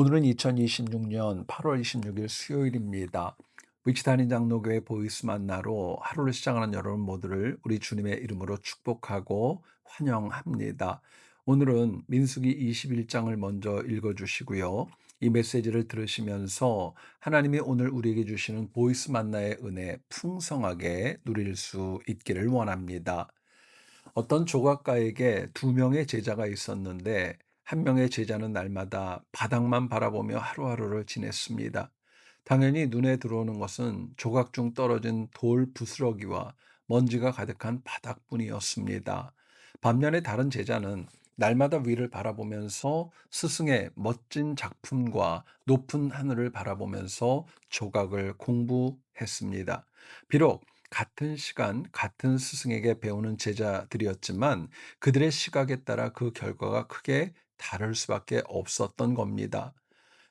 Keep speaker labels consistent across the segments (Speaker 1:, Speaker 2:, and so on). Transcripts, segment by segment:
Speaker 1: 오늘은 2026년 8월 26일 수요일입니다. 위치단인 장로교회 보이스 만나로 하루를 시작하는 여러분 모두를 우리 주님의 이름으로 축복하고 환영합니다. 오늘은 민수기 21장을 먼저 읽어주시고요. 이 메시지를 들으시면서 하나님이 오늘 우리에게 주시는 보이스 만나의 은혜 풍성하게 누릴 수 있기를 원합니다. 어떤 조각가에게 두 명의 제자가 있었는데 한 명의 제자는 날마다 바닥만 바라보며 하루하루를 지냈습니다. 당연히 눈에 들어오는 것은 조각 중 떨어진 돌 부스러기와 먼지가 가득한 바닥뿐이었습니다. 반면에 다른 제자는 날마다 위를 바라보면서 스승의 멋진 작품과 높은 하늘을 바라보면서 조각을 공부했습니다. 비록 같은 시간, 같은 스승에게 배우는 제자들이었지만 그들의 시각에 따라 그 결과가 크게 다를 수밖에 없었던 겁니다.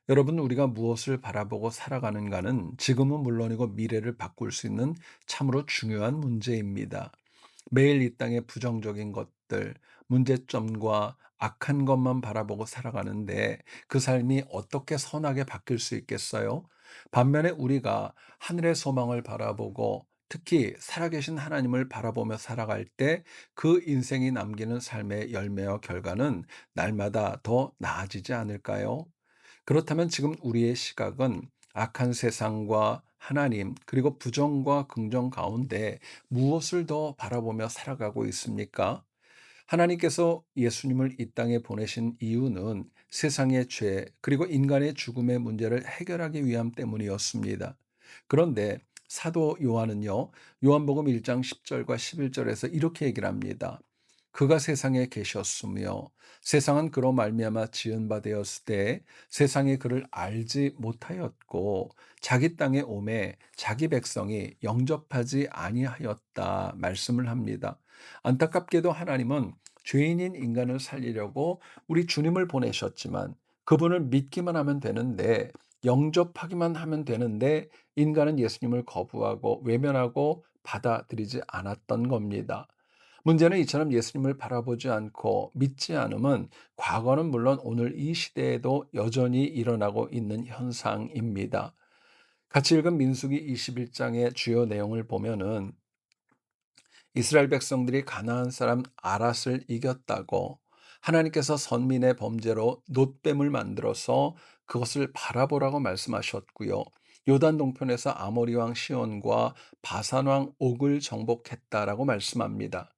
Speaker 1: 여러분, 우리가 무엇을 바라보고 살아가는가는 지금은 물론이고 미래를 바꿀 수 있는 참으로 중요한 문제입니다. 매일 이 땅의 부정적인 것들, 문제점과 악한 것만 바라보고 살아가는데 그 삶이 어떻게 선하게 바뀔 수 있겠어요? 반면에 우리가 하늘의 소망을 바라보고 특히 살아계신 하나님을 바라보며 살아갈 때 그 인생이 남기는 삶의 열매와 결과는 날마다 더 나아지지 않을까요? 그렇다면 지금 우리의 시각은 악한 세상과 하나님, 그리고 부정과 긍정 가운데 무엇을 더 바라보며 살아가고 있습니까? 하나님께서 예수님을 이 땅에 보내신 이유는 세상의 죄, 그리고 인간의 죽음의 문제를 해결하기 위함 때문이었습니다. 그런데 사도 요한은요, 요한복음 1장 10절과 11절에서 이렇게 얘기를 합니다. 그가 세상에 계셨으며 세상은 그로 말미암아 지은 바 되었을 때 세상이 그를 알지 못하였고 자기 땅에 오매 자기 백성이 영접하지 아니하였다 말씀을 합니다. 안타깝게도 하나님은 죄인인 인간을 살리려고 우리 주님을 보내셨지만 그분을 믿기만 하면 되는데 영접하기만 하면 되는데 인간은 예수님을 거부하고 외면하고 받아들이지 않았던 겁니다. 문제는 이처럼 예수님을 바라보지 않고 믿지 않음은 과거는 물론 오늘 이 시대에도 여전히 일어나고 있는 현상입니다. 같이 읽은 민수기 21장의 주요 내용을 보면은 이스라엘 백성들이 가나안 사람 아랏을 이겼다고 하나님께서 선민의 범죄로 놋뱀을 만들어서 그것을 바라보라고 말씀하셨고요. 요단 동편에서 아모리 왕 시온과 바산 왕 옥을 정복했다라고 말씀합니다.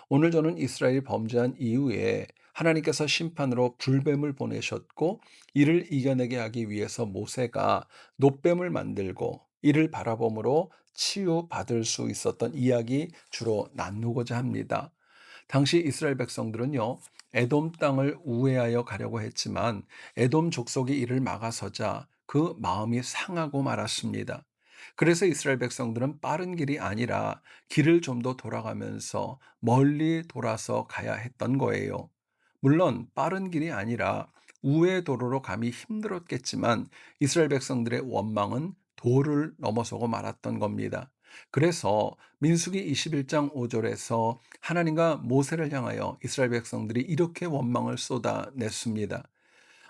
Speaker 1: 오늘 저는 이스라엘이 범죄한 이후에 하나님께서 심판으로 불뱀을 보내셨고 이를 이겨내게 하기 위해서 모세가 놋뱀을 만들고 이를 바라봄으로 치유받을 수 있었던 이야기 주로 나누고자 합니다. 당시 이스라엘 백성들은요, 에돔 땅을 우회하여 가려고 했지만 에돔 족속이 이를 막아서자 그 마음이 상하고 말았습니다. 그래서 이스라엘 백성들은 빠른 길이 아니라 길을 좀 더 돌아가면서 멀리 돌아서 가야 했던 거예요. 물론 빠른 길이 아니라 우회 도로로 감이 힘들었겠지만 이스라엘 백성들의 원망은 도를 넘어서고 말았던 겁니다. 그래서 민수기 21장 5절에서 하나님과 모세를 향하여 이스라엘 백성들이 이렇게 원망을 쏟아냈습니다.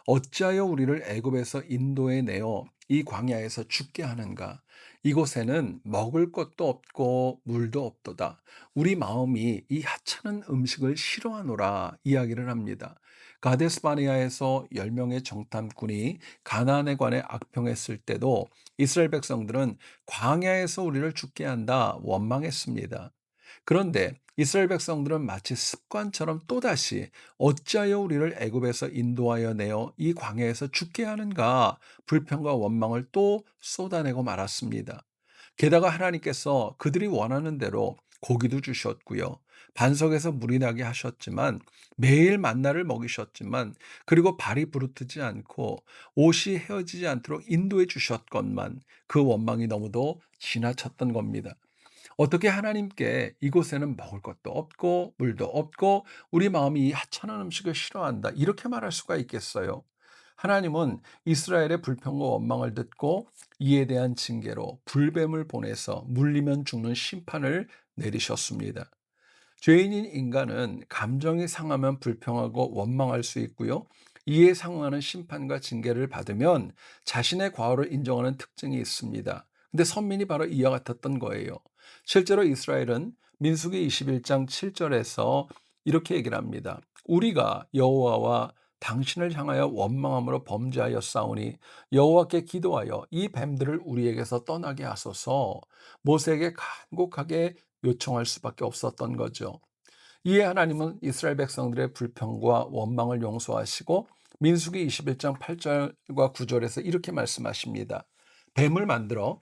Speaker 1: 어찌하여 우리를 애굽에서 인도해 내어 이 광야에서 죽게 하는가? 이곳에는 먹을 것도 없고 물도 없도다. 우리 마음이 이 하찮은 음식을 싫어하노라 이야기를 합니다. 가데스 바네아에서 10명의 정탐꾼이 가나안에 관해 악평했을 때도 이스라엘 백성들은 광야에서 우리를 죽게 한다 원망했습니다. 그런데 이스라엘 백성들은 마치 습관처럼 또다시 어찌하여 우리를 애굽에서 인도하여 내어 이 광야에서 죽게 하는가 불평과 원망을 또 쏟아내고 말았습니다. 게다가 하나님께서 그들이 원하는 대로 고기도 주셨고요. 반석에서 물이 나게 하셨지만 매일 만나를 먹이셨지만 그리고 발이 부르트지 않고 옷이 헤어지지 않도록 인도해 주셨건만 그 원망이 너무도 지나쳤던 겁니다. 어떻게 하나님께 이곳에는 먹을 것도 없고 물도 없고 우리 마음이 이 하찮은 음식을 싫어한다. 이렇게 말할 수가 있겠어요. 하나님은 이스라엘의 불평과 원망을 듣고 이에 대한 징계로 불뱀을 보내서 물리면 죽는 심판을 내리셨습니다. 죄인인 인간은 감정이 상하면 불평하고 원망할 수 있고요. 이에 상응하는 심판과 징계를 받으면 자신의 과오를 인정하는 특징이 있습니다. 근데 선민이 바로 이와 같았던 거예요. 실제로 이스라엘은 민수기 21장 7절에서 이렇게 얘기를 합니다. 우리가 여호와와 당신을 향하여 원망함으로 범죄하였사오니 여호와께 기도하여 이 뱀들을 우리에게서 떠나게 하소서. 모세에게 간곡하게 요청할 수밖에 없었던 거죠. 이에 하나님은 이스라엘 백성들의 불평과 원망을 용서하시고 민수기 21장 8절과 9절에서 이렇게 말씀하십니다. 뱀을 만들어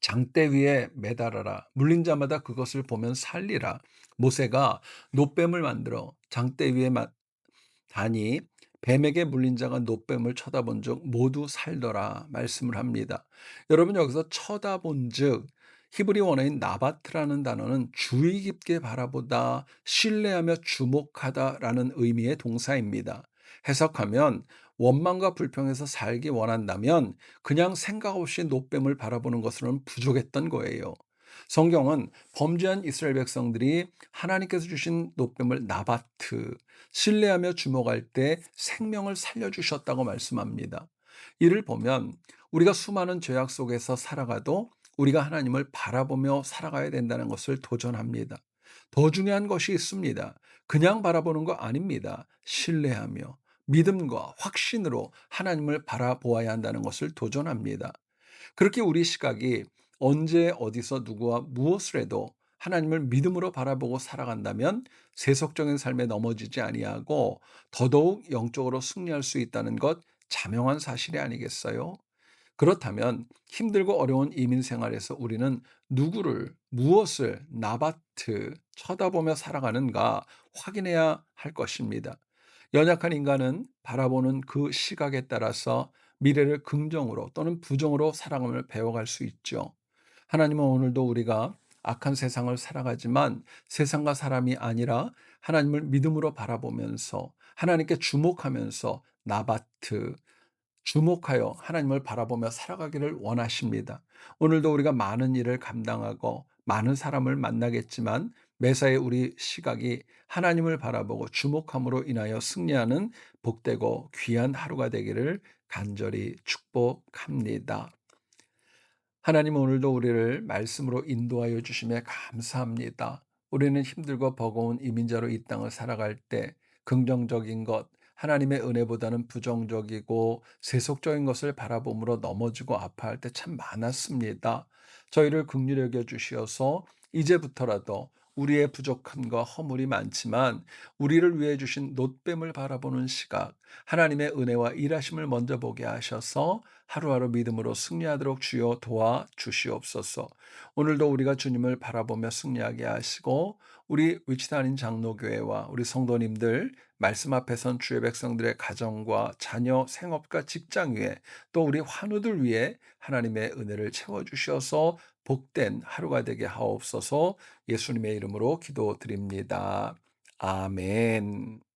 Speaker 1: 장대 위에 매달아라. 물린 자마다 그것을 보면 살리라. 모세가 놋뱀을 만들어 장대 위에 다니 뱀에게 물린 자가 놋뱀을 쳐다본즉 모두 살더라 말씀을 합니다. 여러분 여기서 쳐다본즉 히브리 원어인 나바트라는 단어는 주의 깊게 바라보다, 신뢰하며 주목하다라는 의미의 동사입니다. 해석하면 원망과 불평에서 살기 원한다면 그냥 생각 없이 놋뱀을 바라보는 것으로는 부족했던 거예요. 성경은 범죄한 이스라엘 백성들이 하나님께서 주신 놋뱀을 나바트, 신뢰하며 주목할 때 생명을 살려주셨다고 말씀합니다. 이를 보면 우리가 수많은 죄악 속에서 살아가도 우리가 하나님을 바라보며 살아가야 된다는 것을 도전합니다. 더 중요한 것이 있습니다. 그냥 바라보는 거 아닙니다. 신뢰하며 믿음과 확신으로 하나님을 바라보아야 한다는 것을 도전합니다. 그렇게 우리 시각이 언제 어디서 누구와 무엇을 해도 하나님을 믿음으로 바라보고 살아간다면 세속적인 삶에 넘어지지 아니하고 더더욱 영적으로 승리할 수 있다는 것 자명한 사실이 아니겠어요? 그렇다면 힘들고 어려운 이민 생활에서 우리는 누구를, 무엇을 나바트 쳐다보며 살아가는가 확인해야 할 것입니다. 연약한 인간은 바라보는 그 시각에 따라서 미래를 긍정으로 또는 부정으로 살아감을 배워갈 수 있죠. 하나님은 오늘도 우리가 악한 세상을 살아가지만 세상과 사람이 아니라 하나님을 믿음으로 바라보면서 하나님께 주목하면서 나바트, 주목하여 하나님을 바라보며 살아가기를 원하십니다. 오늘도 우리가 많은 일을 감당하고 많은 사람을 만나겠지만 매사에 우리 시각이 하나님을 바라보고 주목함으로 인하여 승리하는 복되고 귀한 하루가 되기를 간절히 축복합니다. 하나님 오늘도 우리를 말씀으로 인도하여 주심에 감사합니다. 우리는 힘들고 버거운 이민자로 이 땅을 살아갈 때 긍정적인 것, 하나님의 은혜보다는 부정적이고 세속적인 것을 바라봄으로 넘어지고 아파할 때 참 많았습니다. 저희를 긍휼히 여겨 주시어서 이제부터라도 우리의 부족함과 허물이 많지만 우리를 위해 주신 놋뱀을 바라보는 시각, 하나님의 은혜와 일하심을 먼저 보게 하셔서 하루하루 믿음으로 승리하도록 주여 도와 주시옵소서. 오늘도 우리가 주님을 바라보며 승리하게 하시고 우리 위치단인 장로교회와 우리 성도님들 말씀 앞에 선 주의 백성들의 가정과 자녀, 생업과 직장 위에 또 우리 환우들 위해 하나님의 은혜를 채워 주셔서 복된 하루가 되게 하옵소서. 예수님의 이름으로 기도드립니다. 아멘.